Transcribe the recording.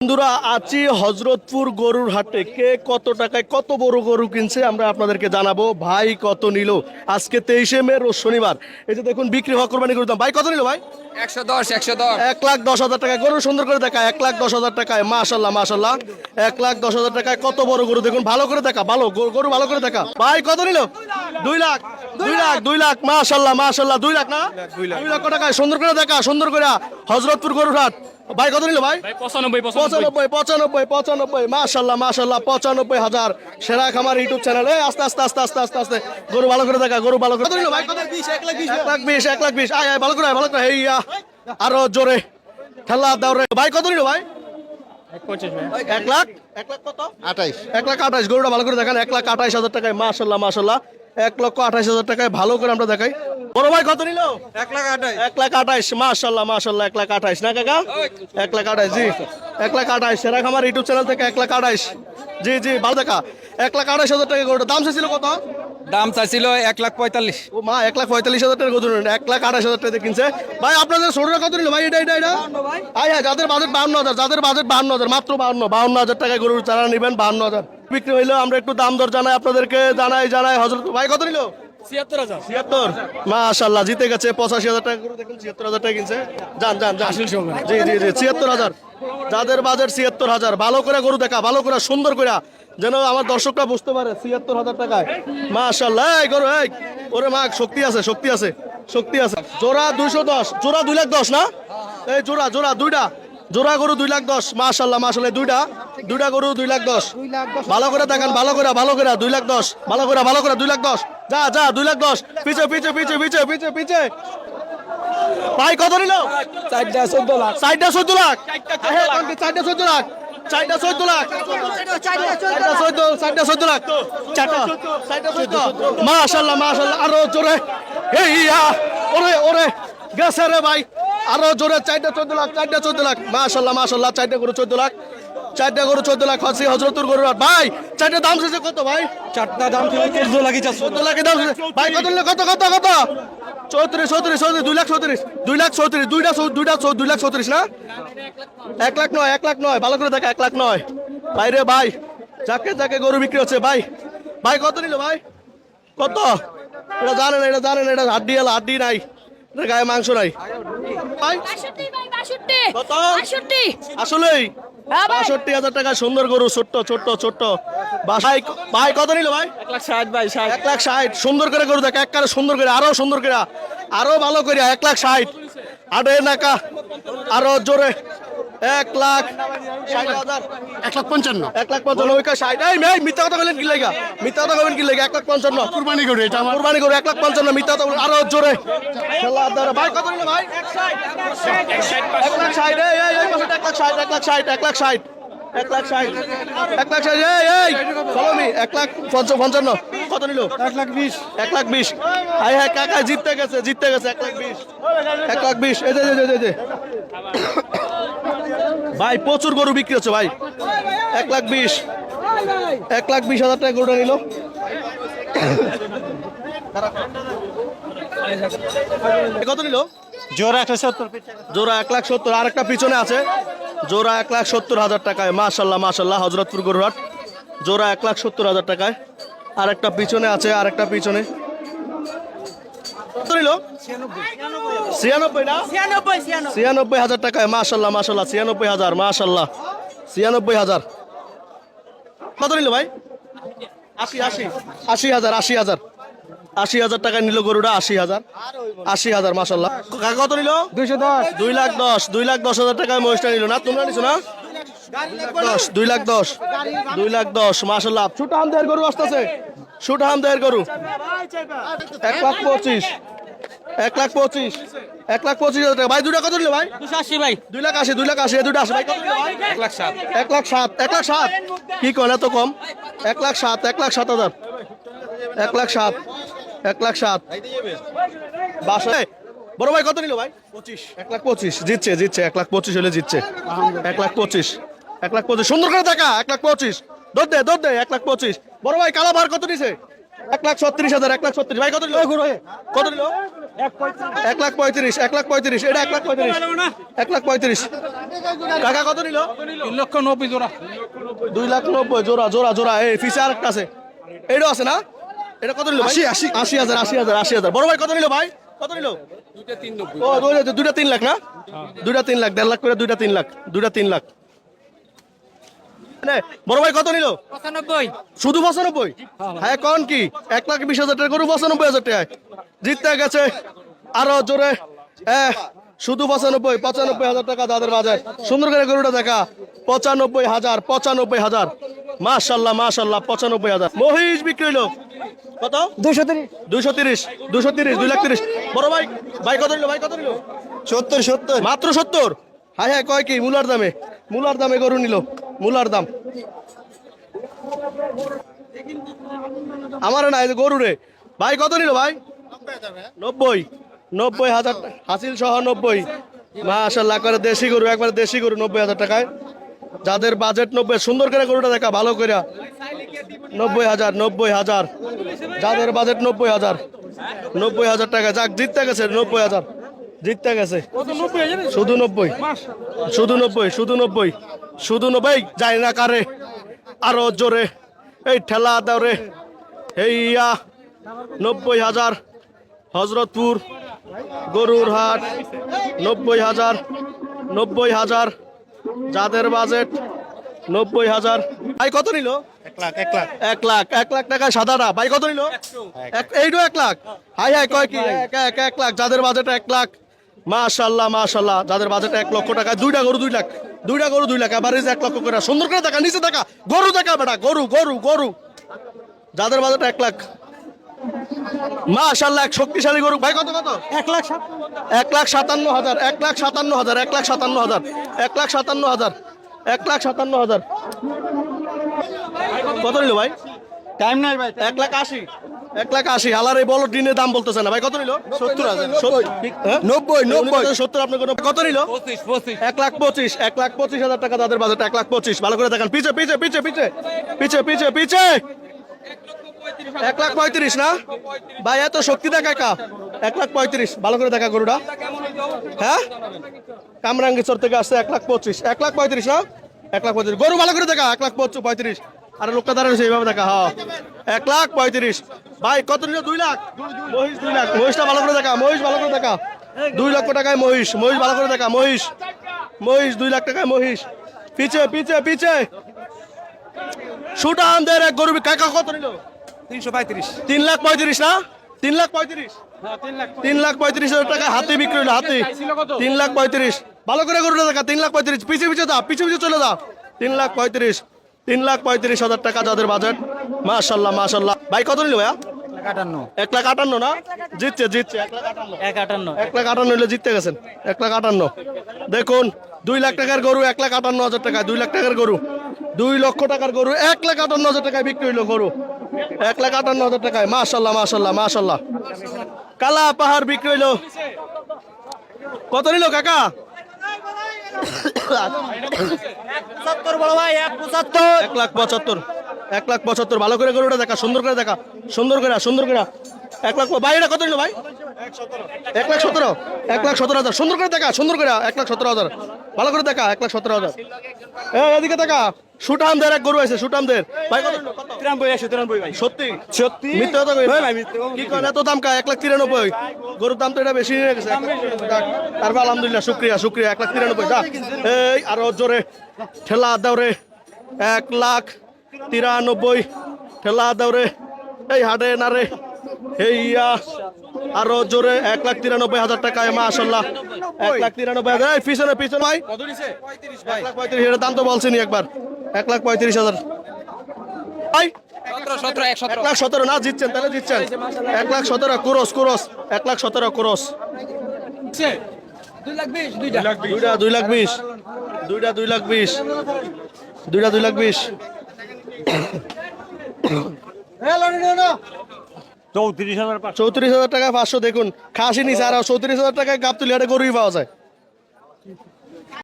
বন্ধুরা আছি হজরতপুর গরুর হাটে। কে কত টাকায় কত বড় গরু কিনছে আমরা আপনাদেরকে জানাবো। ভাই কত নিল আজকে 23শে মে রোজ শনিবার। এই যে দেখুন বিক্রি হওয়া কোরবানি করতাম। ভাই কত নিল ভাই? 110 1,10,000 টাকায় গরু সুন্দর করে দেখা। 1,10,000 টাকায় মাশাল্লাহ মাশাল্লাহ 1,10,000 টাকায় কত বড় গরু দেখুন। ভালো করে দেখা, ভালো গরু ভালো করে দেখা। ভাই কত নিল? 2 লাখ 2 লাখ মাশাল্লাহ মাশাল্লাহ 2 লাখ না 2 লক্ষ টাকায় সুন্দর করে দেখা, সুন্দর করে হজরতপুর গরুর হাট। ভাই কত নিল ভাই? 95 মাশাল্লাহ মাশাল্লাহ 95,000। সেরা খামার ইউটিউব চ্যানেল। আস্তে আস্তে আস্তে আস্তে আস্তে আস্তে গরু ভালো করে দেখা, গরু ভালো করে। কত নিল ভাই? 1,20 আয় ভালো করে ভালো করে। হেইয়া আরো জোরে ঠেলা দাও রে। ভাই কত নিল ভাই? 1 লাখ কত? 1,28,000 গরুটা ভালো করে দেখান। 1,28,000 টাকায় মাশাল্লাহ মাশাল্লাহ 1,28,000 টাকায় ভালো করে আমরা দেখাই। বড় ভাই কত নিল? 1,28,000 মাশাল্লাহ মাশাল্লাহ 1,28,000 না কাকা? 1,28,000 জি 1,28,000 সেরা খামার ইউটিউব চ্যানেল থেকে 1,28,000 জি জি ভালো দেখা। 1,28,000 টাকা গরুটা দাম চাইছিল কত? দাম চাইছিল 1,45,000। ও মা 1,45,000 টাকা গরু 1,28,000 টাকা কিনছে। ভাই আপনাদের ছোটরা কত নিল ভাই? এটা হ্যাঁ যাদের বাজেট 52,000, যাদের বাজেট 52,000 মাত্র 52,000 টাকায় গরুর চারা নেবেন। 52,000 বিক্রি হইলো। আমরা একটু দাম দর জানাই আপনাদেরকে, জানাই হজরত ভাই কত নিল? 76 মাশাআল্লাহ জিতে গেছে। 85,000 টাকা গরু দেখুন 76,000 টাকা কিনছে। যান জি জি জি 76,000 যাদের বাজেট 76,000 ভালো করে গরু দেখা, ভালো করে সুন্দর করে যেন আমার দর্শকরা বুঝতে পারে। 76,000 টাকায় মাশাআল্লাহ এই গরু এই ওরে মা শক্তি আছে শক্তি আছে শক্তি আছে। জোড়া 210, জোড়া 2,10,000 না এই জোড়া দুইটা জোড়া গরু 2,10,000 মাশাআল্লাহ মাশাআল্লাহ দুইটা গরু 2,10,000 ভালো করে দেখান, ভালো করে 2,10,000 ভালো করে 2,10,000 যা 2,10,000 পিছে পিছে পিছে পিছে পিছে পিছে। ভাই কত নিল? 14 লাখ 14 লাখ 14 লাখ 14 লাখ মাশাআল্লাহ মাশাআল্লাহ আরো জোরে এইয়া ওরে গেছে রে ভাই আরো জোরে 14 লাখ মাশাআল্লাহ মাশাআল্লাহ 4টা গরু 14 লাখ 14 লাখ হচ্ছে হযরতুর গরুর হাট। ভাই 4টা দাম শেষে কত ভাই? 4টা দাম 14 লাখই চাচ্ছে। 14 লাখের দাম ভাই কত নিল? কত 34 2 লাখ 34 2 লাখ 34 না 1,09,000 1,09,000 ভালো করে দেখা 1,09,000 ভাই রে ভাই যাকে গরু বিক্রি হচ্ছে। ভাই কত নিল ভাই? কত এটা জানেন এটা হাড্ডি নাই, এটা গায়ে মাংস নাই ভাই। 62 কত? 62 আসলেই হ্যাঁ ভাই। 62,000 টাকা সুন্দর গরু ছোট্ট ভাই কত নিল ভাই? 1,60,000 ভাই 60। 1,60,000 সুন্দর করে গরু দেখ একবারে সুন্দর করে আরো সুন্দর করে আরো ভালো করে 1,60,000 আড়ে নাকা আরো জোরে 1,60,000 1,55,000 ওই 60 এই মেই মিথ্যা কথা বলেন কি লাগা 1,55,000 কুরবানি গরু এটা আমার কুরবানি গরু 1,55,000 মিথ্যা কথা বলেন আরো জোরে আল্লাহ দাদা ভাই কত নিল ভাই? 1,60,000 এই পাশে 1,60,000 এই follow me 1,55,000 কত নিল? 1,20,000 আয় হ্যাঁ কাকা জিততে গেছে 1,20,000 এই যে ভাই প্রচুর গরু বিক্রি হচ্ছে ভাই। 1,20,000 টাকা গরুটা নিল। কত নিল? জোড়া 170। জোড়া 1,70,000 আর একটা পিছনে আছে জোড়া 1,70,000 টাকায় মাশাআল্লাহ হযরতপুর গরুর হাট। জোড়া 1,70,000 টাকায় আর একটা পিছনে আছে আর একটা পিছনে কত নিল? 96 না 96,000 টাকায় মাশাআল্লাহ 96,000 মাশাআল্লাহ 96,000 কত নিল ভাই? 80,000 টাকায় নিল গরুটা 80,000 মাশাআল্লাহ। কাকা কত নিল? 210 2,10,000 টাকায় মহিষটা নিল না তোমরা নিছো না? 2,10 মাশাআল্লাহ। ছোট হামদের গরু আসতেছে ছোট হামদের গরু 1,25,000 টাকা ভাই। দুটা কত নিল ভাই? 280 ভাই 2,80,000 দুটা আসে ভাই কত নিল ভাই? 1,07,000 কি কয় এত কম? 1,07,000 1,07,000 বাসায় বড় ভাই কত নিল ভাই? 1,25,000 জিতছে 1,25,000 হলে জিতছে 1,25,000 সুন্দর করে দেখা 1,25,000 দৌড় দে 1,25,000 বড় ভাই কালা ভার কত নিছে? 1,36,000 1,36,000 ভাই কত নিল কত নিল 1,35,000 1,35,000 এটা 1,35,000 1,35,000 কাকা কত নিল 3,90,000 জোড়া 2,90,000 জোড়া জোড়া জোড়া এই ফিসে আরেকটা আছে এইটা আছে না এটা কত নিল 80,000 বড় ভাই কত নিল ভাই কত নিল ও দুইটা 3 লাখ না দুইটা 3 লাখ 1.5 লাখ করে দুইটা 3 লাখ দুইটা 3 লাখ বড় ভাই কত নিল 95 শুধু 95 হ্যাঁ কোন কি 1,20,000 টাকা গরু 95,000 টাকা জিততে গেছে আরো জোরে শুধু 95,000 টাকা যাদের বাজার সুন্দর করে গরুটা দেখা 95,000 মাশাআল্লাহ মাশাআল্লাহ 95,000 মহিষ বিক্রি হইলো কত 230 2,30,000 বড় ভাই ভাই কত নিল 70 মাত্র 70 হ্যাঁ হ্যাঁ কয় কি মূলার দামে গরু নিল মূলার দাম আমার না এই যে গরু রে ভাই কত নিল ভাই 90,000 হাসিল সহ 90 মাশাআল্লাহ করে দেশি গরু একবার দেশি গরু 90,000 টাকায় যাদের বাজেট 90 সুন্দর করে গরুটা দেখা ভালো করে 90,000 যাদের বাজেট 90,000 টাকা যাক জিততে গেছে 90,000 জিততে গেছে শুধু 90 যায় না কারে আরো জোরে এই ঠেলা দাও এইয়া 90,000 হজরতপুর গরুর হাট 90,000 যাদের বাজেট 90,000 ভাই কত নিল 1 লাখ টাকা সাদাটা ভাই কত নিল এইটা 1 লাখ হাই হাই কয় কি 1 লাখ যাদের বাজেট 1 লাখ মাশাআল্লাহ যাদের বাজেট 1 লক্ষ টাকা দুইটা গরু 2 লাখ এবারে 1 লক্ষ করে সুন্দর করে দেখা নিচে দেখা গরু দেখা বেটা গরু যাদের বাজেট 1 লাখ মাশাআল্লাহ এক শক্তিশালী গরু ভাই কত 1,57,000 কত নিল ভাই টাইম নাই ভাই 1,80,000 হালার এই বড় দিনের দাম বলতেছে না ভাই কত নিল 70,000 90 70 আপনার কত নিল 1,25,000 টাকা তাদের বাজেট 1,25,000 ভালো করে দেখেন পিছে 1,35,000 না ভাই এত শক্তি দেখা কা 1,35,000 ভালো করে দেখা গরুটা হ্যাঁ কামরাঙ্গীরচর থেকে আসছে 1,25,000 না 1,35,000 গরু ভালো করে দেখা 1,35,000 আরে লোকটা দাঁড়ানো এইভাবে দেখা হ্যাঁ 1,35,000 ভাই কত নিল 2 লাখ মহিষ 2 লাখ মহিষটা ভালো করে দেখা 2 লক্ষ টাকায় মহিষ ভালো করে দেখা মহিষ 2 লাখ টাকায় মহিষ পিছে সুটান দের এক গরু কাকা কত নিল 3,35,000 না 3,35,000 টাকা হাতে বিক্রি হলো হাতে 3,35,000 ভালো করে গরুটা দেখা 3,35,000 পিছে পিছে চলে যা 3,35,000 টাকা যাদের বাজেট মাশাআল্লাহ ভাই কত নিল ভাইয়া 1,58,000 না জিতছে 1,58,000 হলে জিততে গেছেন 1,58,000 দেখুন 2 লাখ টাকার গরু 1,58,000 টাকা 2 লাখ টাকার গরু 2 লক্ষ টাকার গরু 1,58,000 টাকায় বিক্রি হইলো গরু 1,58,000 টাকায় মাশাআল্লাহ কালা পাহাড় বিক্রি হইলো কত নিল কাকা 75 বড় ভাই 1,75,000 ভালো করে গরুটা দেখা সুন্দর করে 1 লাখ ভাই এটা কত নিল ভাই 1,17,000 সুন্দর করে দেখা 1,17,000 ভালো করে দেখা 1,17,000 এদিকে দেখা সুটামদের এক গরু আছে সুটামদের ভাই কত 93 ভাই সত্যি মিথ্যা কথা কই ভাই কি কয় এত দাম কা 1,93,000 গরুর দাম তো এটা বেশি হয়ে গেছে তারপর আলহামদুলিল্লাহ শুকরিয়া 1,93,000 দা এই আরো জোরে ঠেলা দাও রে 1,93,000 ঠেলা দাও রে এই হাটে না রে হেইয়া আরো জোরে 1,93,000 টাকায় মাশাআল্লাহ 1,93,000 এই পিছনে ভাই কত নিছে 35 এর দাম তো বলছেনই একবার 1,35,000 ভাই 1,17,000 না জিতছেন তাহলে জিতছেন 1,17,000 ক্রস 1,17,000 ক্রস 2,20,000 34,000 টাকা 500 দেখুন খাসি নিছে আর 34,000 টাকায় গাবতুলি হাটে গরুই পাওয়া যায়